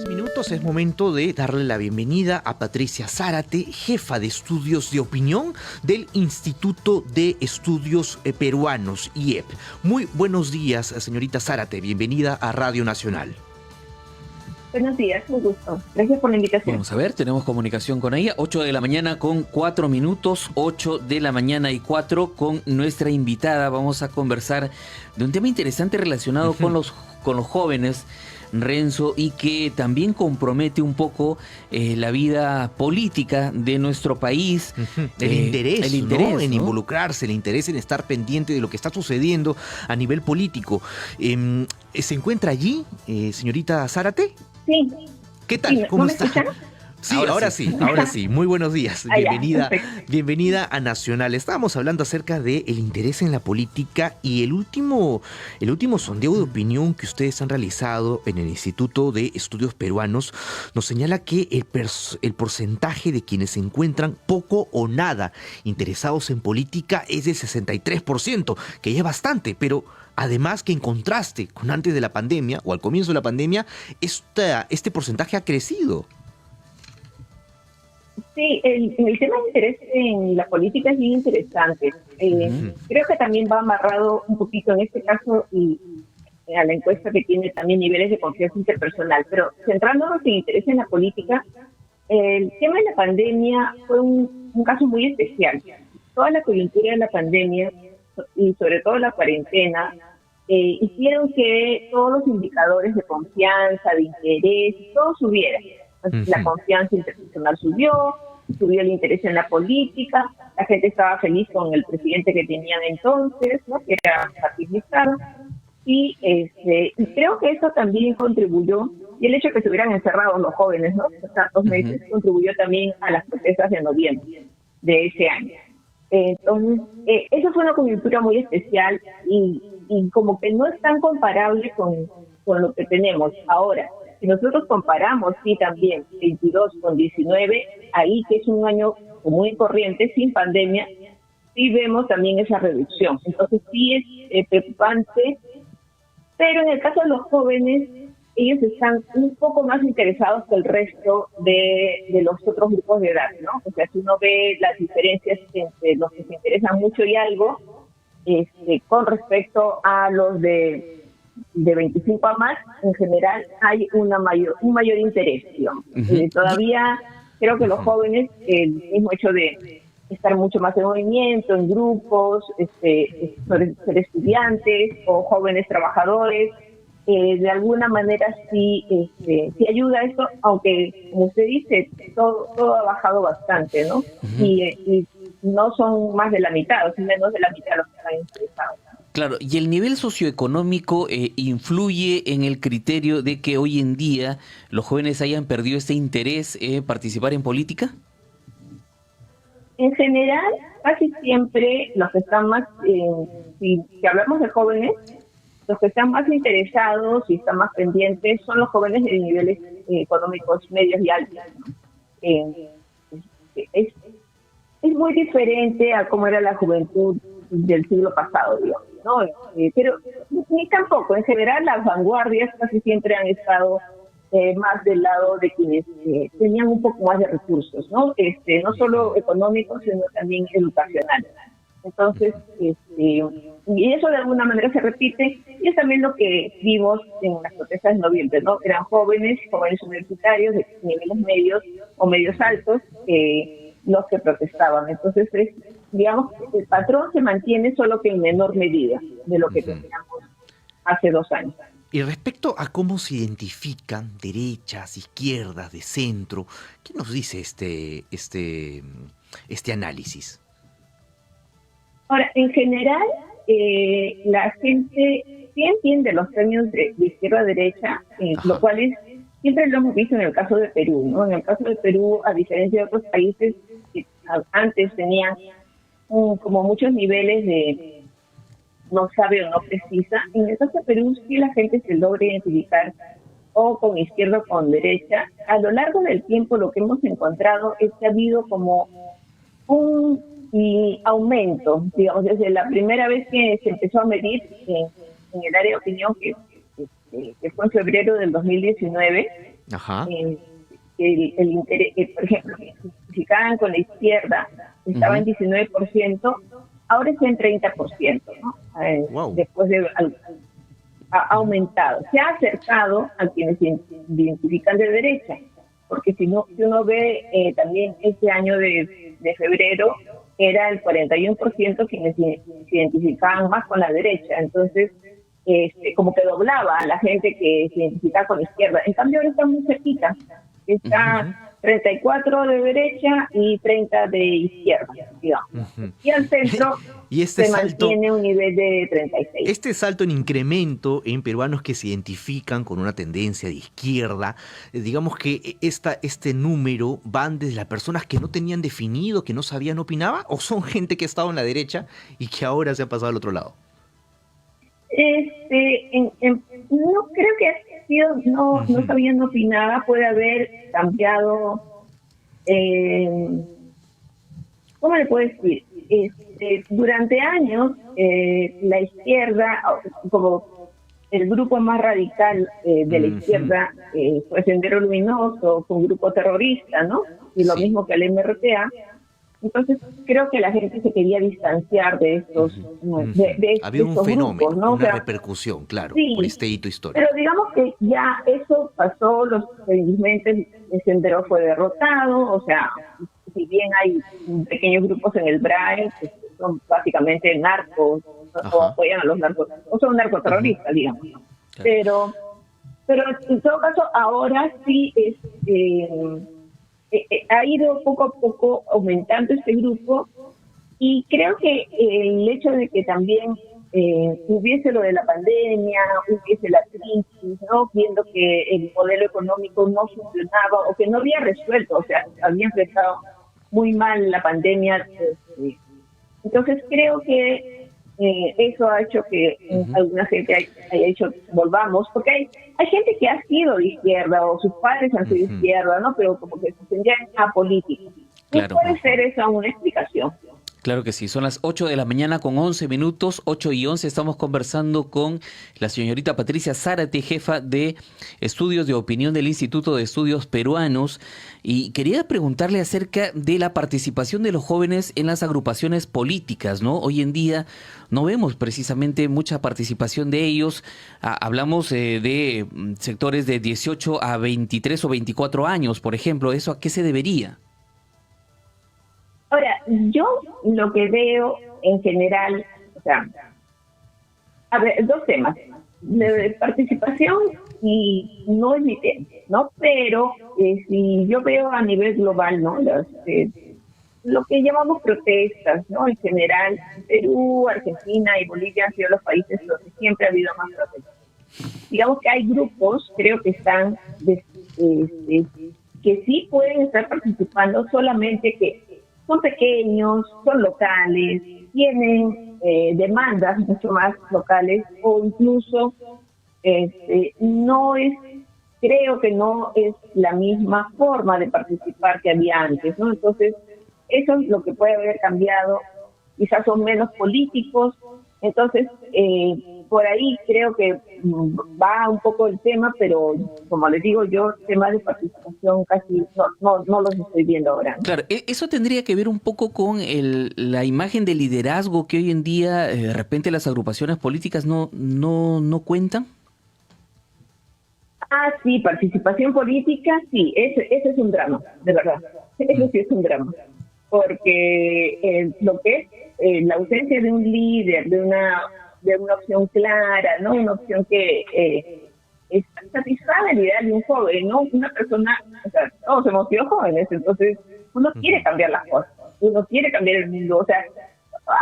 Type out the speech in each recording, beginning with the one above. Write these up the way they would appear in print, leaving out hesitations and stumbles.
Minutos es momento de darle la bienvenida a Patricia Zárate, jefa de estudios de opinión del Instituto de Estudios Peruanos, IEP. Muy buenos días, señorita Zárate, bienvenida a Radio Nacional. Buenos días, un gusto. Gracias por la invitación. Vamos a ver, tenemos comunicación con ella. 8 de la mañana con 4 minutos, 8 de la mañana y 4 con nuestra invitada. Vamos a conversar de un tema interesante relacionado con los jóvenes, Renzo, y que también compromete un poco la vida política de nuestro país. El interés, ¿no? En ¿no? involucrarse, el interés en estar pendiente de lo que está sucediendo a nivel político. ¿Se encuentra allí, señorita Zárate? Sí. ¿Qué tal? Sí, ¿Cómo ¿no me está? escuchan? Sí, ahora sí. Muy buenos días. Bienvenida a Nacional. Estábamos hablando acerca del interés en la política y el último sondeo de opinión que ustedes han realizado en el Instituto de Estudios Peruanos nos señala que el porcentaje de quienes se encuentran poco o nada interesados en política es del 63%, que ya es bastante, pero además que en contraste con antes de la pandemia o al comienzo de la pandemia, este porcentaje ha crecido. Sí, el tema de interés en la política es bien interesante. Creo que también va amarrado un poquito en este caso y a la encuesta que tiene también niveles de confianza interpersonal. Pero centrándonos en interés en la política, el tema de la pandemia fue un caso muy especial. Toda la coyuntura de la pandemia y sobre todo la cuarentena hicieron que todos los indicadores de confianza, de interés, todo subiera. La confianza interpersonal subió el interés en la política, la gente estaba feliz con el presidente que tenían entonces, ¿no? Que era Martín Vizcarra, y creo que eso también contribuyó, y el hecho de que se hubieran encerrado los jóvenes, ¿no? Tantos meses, contribuyó también a las protestas de noviembre de ese año. Entonces, eso fue una coyuntura muy especial y como que no es tan comparable con lo que tenemos ahora. Si nosotros comparamos, sí, también 22 con 19, ahí que es un año común y corriente, sin pandemia, sí vemos también esa reducción. Entonces sí es preocupante, pero en el caso de los jóvenes, ellos están un poco más interesados que el resto de los otros grupos de edad, ¿no? O sea, si uno ve las diferencias entre los que se interesan mucho y algo, con respecto a los de 25 a más, en general hay un mayor interés, digamos. Todavía creo que los jóvenes, el mismo hecho de estar mucho más en movimiento, en grupos, ser estudiantes o jóvenes trabajadores, de alguna manera sí ayuda a esto, aunque como usted dice, todo ha bajado bastante, ¿no? Y no son más de la mitad, o sea, menos de la mitad de los que están interesados. Claro, ¿y el nivel socioeconómico influye en el criterio de que hoy en día los jóvenes hayan perdido este interés en participar en política? En general, casi siempre los que están más, si hablamos de jóvenes, los que están más interesados y están más pendientes son los jóvenes de niveles económicos medios y altos, ¿no? Es muy diferente a cómo era la juventud del siglo pasado, digamos, ¿no? Pero ni tampoco. En general, las vanguardias casi siempre han estado más del lado de quienes tenían un poco más de recursos, ¿no? No solo económicos, sino también educacionales. Entonces, y eso de alguna manera se repite, y es también lo que vimos en las protestas de noviembre, ¿no? Eran jóvenes universitarios de niveles medios o medios altos, los que protestaban. Entonces, digamos, el patrón se mantiene, solo que en menor medida de lo que teníamos hace 2 años. Y respecto a cómo se identifican derechas, izquierdas, de centro, ¿qué nos dice este análisis? Ahora, en general, la gente sí entiende los términos de izquierda-derecha, lo cual siempre lo hemos visto en el caso de Perú, ¿no? En el caso de Perú, a diferencia de otros países que antes tenían como muchos niveles de no sabe o no precisa, en el caso de Perú sí la gente se logra identificar o con izquierda o con derecha. A lo largo del tiempo lo que hemos encontrado es que ha habido como un aumento, digamos, desde la primera vez que se empezó a medir en el área de opinión, que fue en febrero del 2019, Ajá. El interés, por ejemplo, que se identificaban con la izquierda, estaba en 19%, ahora está en 30%, ¿no? Wow. Después de ha aumentado, se ha acercado a quienes se identifican de derecha, porque si uno ve también este año de febrero, era el 41% quienes se identificaban más con la derecha, entonces como que doblaba a la gente que se identificaba con la izquierda. En cambio ahora está muy cerquita, está 34 de derecha y 30 de izquierda, digamos. Y al centro y se mantiene un nivel de 36. Este salto en incremento en peruanos que se identifican con una tendencia de izquierda, digamos que este número van desde las personas que no tenían definido, que no sabían, no opinaba, o son gente que ha estado en la derecha y que ahora se ha pasado al otro lado. No creo que ha sido, no sabían, no opinaba, puede haber cambiado, ¿cómo le puedo decir? Durante años, la izquierda, como el grupo más radical de la izquierda, fue Sendero Luminoso, fue un grupo terrorista, ¿no? Y lo mismo que el MRTA. Entonces, creo que la gente se quería distanciar de estos había un fenómeno, grupos, ¿no? una repercusión, claro, sí, por este hito histórico. Pero digamos que ya eso pasó, felizmente el Sendero fue derrotado, o sea, si bien hay pequeños grupos en el BRAE que son básicamente narcos, o apoyan a los narcos, o son narcoterroristas, digamos. Claro. Pero en todo caso, ahora sí ha ido poco a poco aumentando este grupo, y creo que el hecho de que también hubiese lo de la pandemia, hubiese la crisis, ¿no? Viendo que el modelo económico no funcionaba o que no había resuelto, o sea, había enfrentado muy mal la pandemia. Entonces creo que eso ha hecho que alguna gente haya hecho volvamos, porque hay gente que ha sido de izquierda o sus padres han sido de izquierda, ¿no? Pero como que se sentían apolíticos. Claro. Puede ser esa una explicación. Claro que sí, son las 8 de la mañana con 11 minutos, 8:11, estamos conversando con la señorita Patricia Zárate, jefa de Estudios de Opinión del Instituto de Estudios Peruanos, y quería preguntarle acerca de la participación de los jóvenes en las agrupaciones políticas, ¿no? Hoy en día no vemos precisamente mucha participación de ellos, hablamos de sectores de 18 a 23 o 24 años, por ejemplo, ¿eso a qué se debería? Ahora, yo lo que veo en general, o sea, a ver, dos temas, de participación y no es mi tema, ¿no? Pero si yo veo a nivel global, ¿no? Lo que llamamos protestas, ¿no? En general, Perú, Argentina y Bolivia han sido los países donde siempre ha habido más protestas. Digamos que hay grupos, creo que están, que sí pueden estar participando, solamente que son pequeños, son locales, tienen demandas mucho más locales, o incluso creo que no es la misma forma de participar que había antes, ¿no? Entonces, eso es lo que puede haber cambiado, quizás son menos políticos, entonces por ahí creo que va un poco el tema, pero como les digo yo, temas de participación casi no los estoy viendo ahora. Claro, eso tendría que ver un poco con la imagen de liderazgo que hoy en día de repente las agrupaciones políticas no cuentan. Ah, sí, participación política, sí, ese es un drama, de verdad, eso sí es un drama, porque lo que es la ausencia de un líder, de una opción clara, ¿no? Una opción que satisfaga el ideal de un joven, ¿no? Una persona, o sea, todos hemos sido jóvenes, entonces uno quiere cambiar las cosas, uno quiere cambiar el mundo, o sea,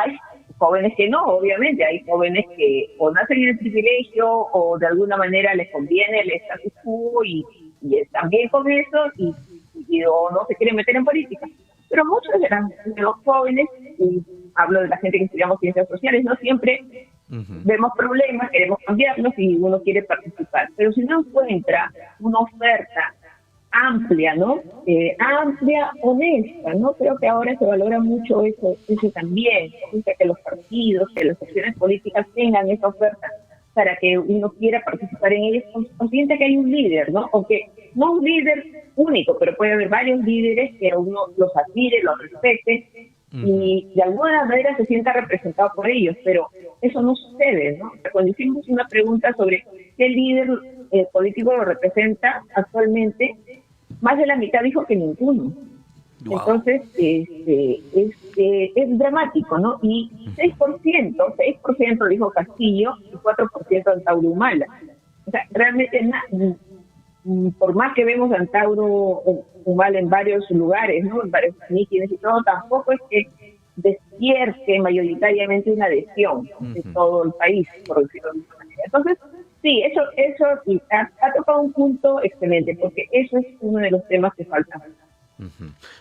hay jóvenes que no, obviamente, hay jóvenes que o nacen en el privilegio o de alguna manera les conviene el status quo y están bien con eso y o no se quieren meter en política. Pero muchos de los jóvenes, y hablo de la gente que estudiamos ciencias sociales, no siempre vemos problemas, queremos cambiarlos y uno quiere participar. Pero si no encuentra una oferta amplia, ¿no? Amplia, honesta, ¿no? Creo que ahora se valora mucho eso también, que los partidos, que las opciones políticas tengan esa oferta para que uno quiera participar en ellas, o siente que hay un líder, ¿no? O que no un líder único, pero puede haber varios líderes que uno los admire, los respete y de alguna manera se sienta representado por ellos, pero eso no sucede, ¿no? Cuando hicimos una pregunta sobre qué líder político lo representa actualmente, más de la mitad dijo que ninguno. Wow. Entonces, es dramático, ¿no? Y 6% dijo Castillo y 4% Antauro Humala. O sea, realmente, por más que vemos a Antauro Humala en varios lugares, ¿no? En varios mítines y todo, tampoco es que despierte mayoritariamente una adhesión de todo el país, por decirlo de alguna manera. Entonces, sí, eso ha tocado un punto excelente, porque eso es uno de los temas que faltan.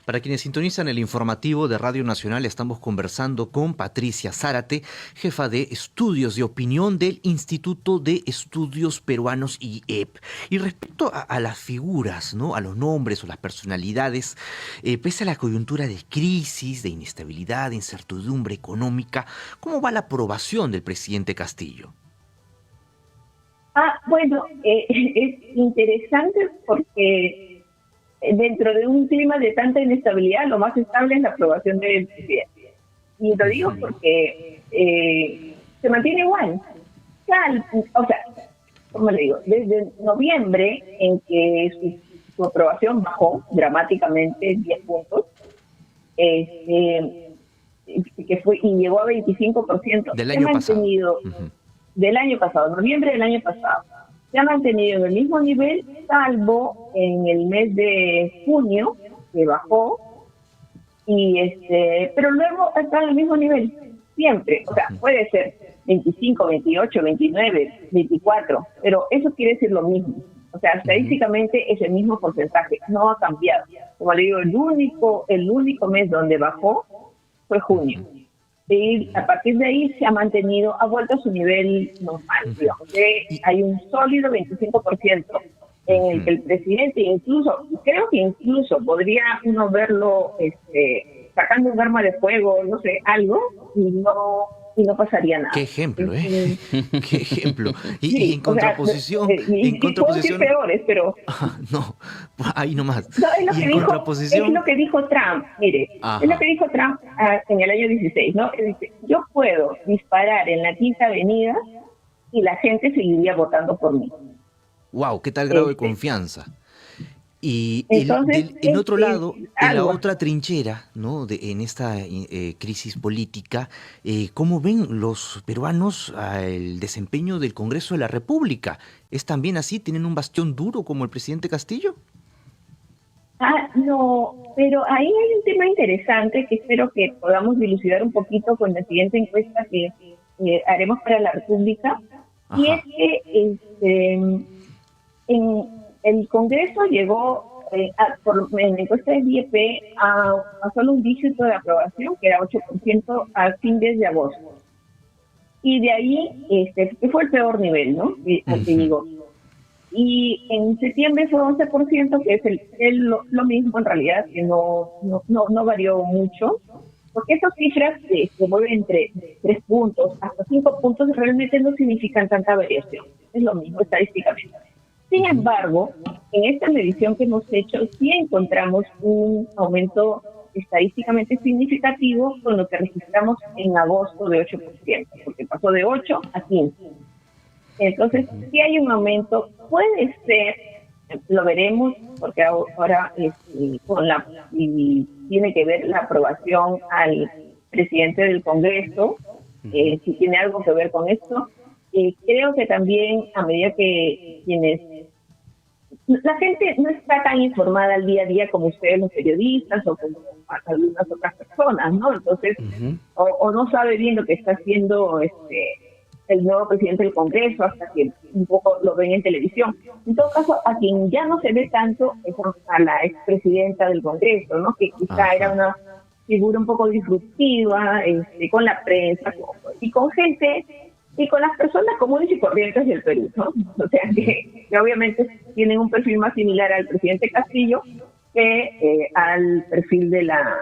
Para quienes sintonizan el informativo de Radio Nacional, estamos conversando con Patricia Zárate, jefa de Estudios de Opinión del Instituto de Estudios Peruanos IEP. Y respecto a las figuras, ¿no? A los nombres o las personalidades, pese a la coyuntura de crisis, de inestabilidad, de incertidumbre económica, ¿cómo va la aprobación del presidente Castillo? Bueno, es interesante porque dentro de un clima de tanta inestabilidad, lo más estable es la aprobación del presidente. Y lo digo porque se mantiene igual. O sea, como le digo, desde noviembre, en que su aprobación bajó dramáticamente 10 puntos, que fue y llegó a 25%. Del año pasado. Del año pasado, noviembre del año pasado. Se ha mantenido en el mismo nivel, salvo en el mes de junio, que bajó, pero luego está en el mismo nivel, siempre. O sea, puede ser 25, 28, 29, 24, pero eso quiere decir lo mismo. O sea, estadísticamente es el mismo porcentaje, no ha cambiado. Como le digo, el único mes donde bajó fue junio. Y a partir de ahí se ha mantenido, ha vuelto a su nivel normal, digamos, hay un sólido 25% en el que el presidente creo que incluso podría uno verlo sacando un arma de fuego, no sé, algo, y no pasaría nada. Qué ejemplo, Qué ejemplo. Y en contraposición... puedo decir peores, pero... no, ahí nomás. No, es lo que dijo Trump, mire. Es lo que dijo Trump en el año 16, ¿no? Él dice, yo puedo disparar en la Quinta Avenida y la gente seguiría votando por mí. Wow, qué tal grado de confianza. Y entonces, en otro lado, en la otra trinchera, ¿no? En esta crisis política, ¿cómo ven los peruanos el desempeño del Congreso de la República? ¿Es también así? ¿Tienen un bastión duro como el presidente Castillo? No, pero ahí hay un tema interesante que espero que podamos dilucidar un poquito con la siguiente encuesta que haremos para la República. Ajá. Y es que en el Congreso llegó, en la encuesta del IEP, a solo un dígito de aprobación, que era 8% a fines de agosto. Y de ahí, que fue el peor nivel, ¿no? Te digo. Y en septiembre fue 11%, que es lo mismo en realidad, que no varió mucho, porque esas cifras se mueven entre 3 puntos hasta 5 puntos, realmente no significan tanta variación. Es lo mismo estadísticamente. Sin embargo, en esta medición que hemos hecho, sí encontramos un aumento estadísticamente significativo con lo que registramos en agosto de 8%, porque pasó de 8 a 15. Entonces, sí hay un aumento, puede ser, lo veremos, porque ahora y tiene que ver la aprobación al presidente del Congreso, si tiene algo que ver con esto. Creo que también, a medida que la gente no está tan informada al día a día como ustedes los periodistas o como algunas otras personas, ¿no? Entonces, o no sabe bien lo que está haciendo el nuevo presidente del Congreso hasta que un poco lo ven en televisión. En todo caso, a quien ya no se ve tanto es a la expresidenta del Congreso, ¿no? Que quizá era una figura un poco disruptiva, con la prensa y con gente y con las personas comunes y corrientes del Perú, ¿no? O sea, que obviamente tienen un perfil más similar al presidente Castillo que al perfil de la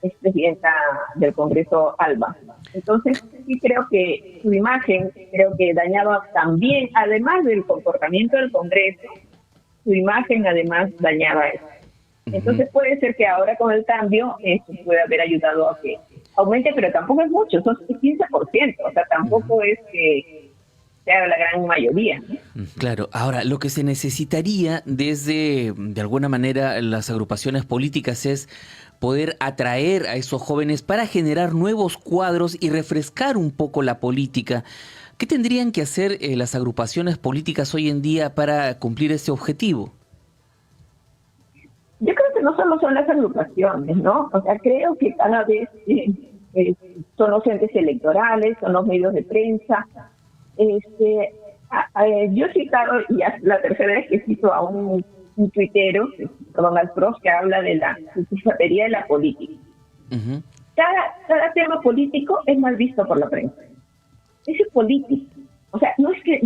expresidenta del Congreso, Alba. Entonces, sí creo que su imagen, dañaba también, además del comportamiento del Congreso, su imagen además dañaba eso. Entonces puede ser que ahora con el cambio esto puede haber ayudado a que aumente, pero tampoco es mucho, son 15%, o sea, tampoco es que sea la gran mayoría. Claro, ahora lo que se necesitaría desde, de alguna manera, las agrupaciones políticas es poder atraer a esos jóvenes para generar nuevos cuadros y refrescar un poco la política. ¿Qué tendrían que hacer las agrupaciones políticas hoy en día para cumplir ese objetivo? Yo creo que no solo son las agrupaciones, ¿no? O sea, creo que cada vez son los entes electorales, son los medios de prensa. Yo he citado, y ya la tercera vez que cito a un tuitero, Donald Prost, que habla de la psiquiatría de la política. Uh-huh. Cada tema político es mal visto por la prensa. Es político. O sea, no es que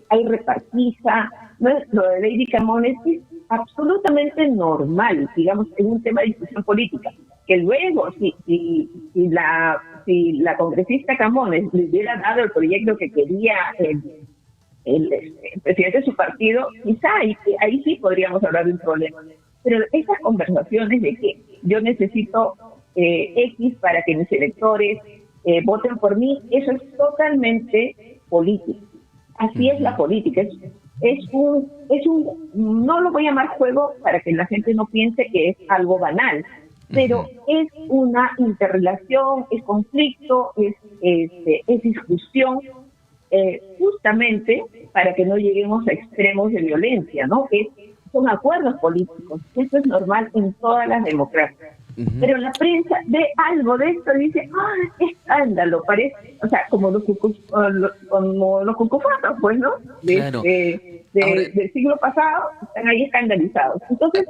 hay repartiza, no es, lo de Lady Camones es absolutamente normal, digamos, en un tema de discusión política. Que luego, si la congresista Camones le hubiera dado el proyecto que quería el presidente de su partido, quizá ahí sí podríamos hablar de un problema. Pero esas conversaciones de que yo necesito X para que mis electores voten por mí, eso es totalmente político. Así es la política. Es un no lo voy a llamar juego para que la gente no piense que es algo banal, pero es una interrelación, es conflicto, es discusión, justamente para que no lleguemos a extremos de violencia, ¿no? Son acuerdos políticos. Eso es normal en todas las democracias. Pero la prensa ve algo de esto y dice, escándalo, parece, o sea, como los cucufatos, pues, ¿no? Claro. Del siglo pasado, están ahí escandalizados. Entonces,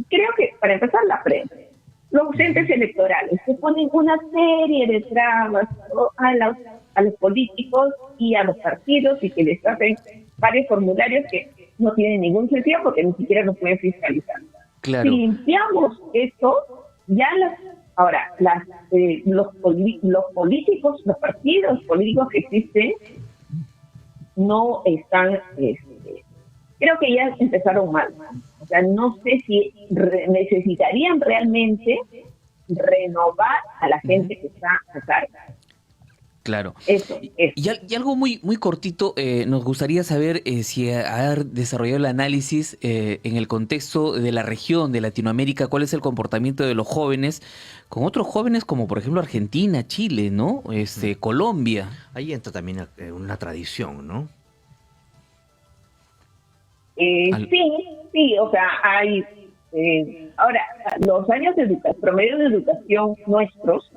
creo que, para empezar, la prensa, los entes electorales, que ponen una serie de trabas a los políticos y a los partidos y que les hacen varios formularios que no tienen ningún sentido porque ni siquiera los pueden fiscalizar. Claro. Si limpiamos esto, ya los políticos, los partidos políticos que existen, no están, creo que ya empezaron mal. O sea, no sé si necesitarían realmente renovar a la gente que está a cargo. Claro. Eso. Y algo muy cortito, nos gustaría saber si ha desarrollado el análisis en el contexto de la región de Latinoamérica, cuál es el comportamiento de los jóvenes con otros jóvenes como por ejemplo Argentina, Chile, ¿no? Colombia. Ahí entra también una tradición, ¿no? Sí, o sea, hay ahora los años de promedio de educación nuestros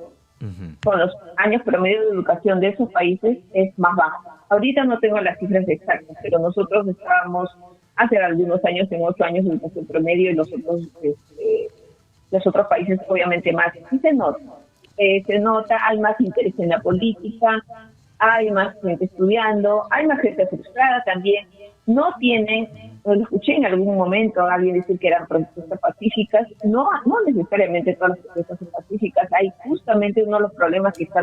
con los años promedio de educación de esos países es más bajo. Ahorita no tengo las cifras exactas, pero nosotros estábamos hace algunos años en 8 años de educación promedio y los otros países obviamente más. Y se nota, hay más interés en la política, hay más gente estudiando, hay más gente frustrada también. No tienen, lo escuché en algún momento a alguien decir que eran protestas pacíficas, no necesariamente todas las protestas son pacíficas, hay justamente uno de los problemas que ha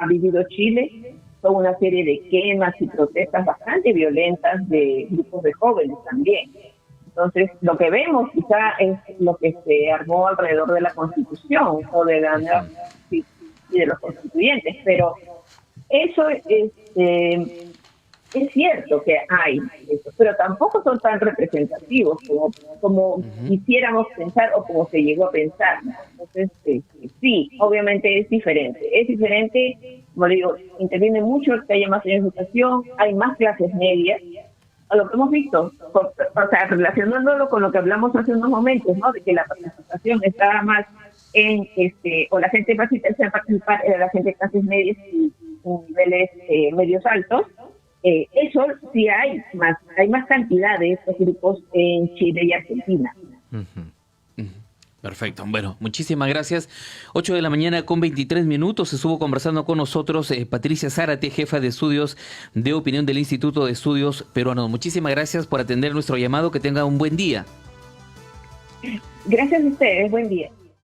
vivido Chile, son una serie de quemas y protestas bastante violentas de grupos de jóvenes también. Entonces, lo que vemos quizá es lo que se armó alrededor de la Constitución o de y de los constituyentes, pero eso es cierto que hay eso, pero tampoco son tan representativos como quisiéramos pensar o como se llegó a pensar. Entonces, sí, obviamente es diferente. Es diferente, como digo, interviene mucho que haya más educación, hay más clases medias. A lo que hemos visto, o sea, relacionándolo con lo que hablamos hace unos momentos, ¿no? De que la participación está más en, o la gente más interesada en participar era la gente de clases medias y niveles medios altos. Eso sí hay más cantidad de estos grupos en Chile y Argentina. Perfecto. Bueno, muchísimas gracias. 8 de la mañana con 23 minutos. Estuvo conversando con nosotros Patricia Zárate, jefa de estudios de opinión del Instituto de Estudios Peruanos. Muchísimas gracias por atender nuestro llamado. Que tenga un buen día. Gracias a ustedes. Buen día.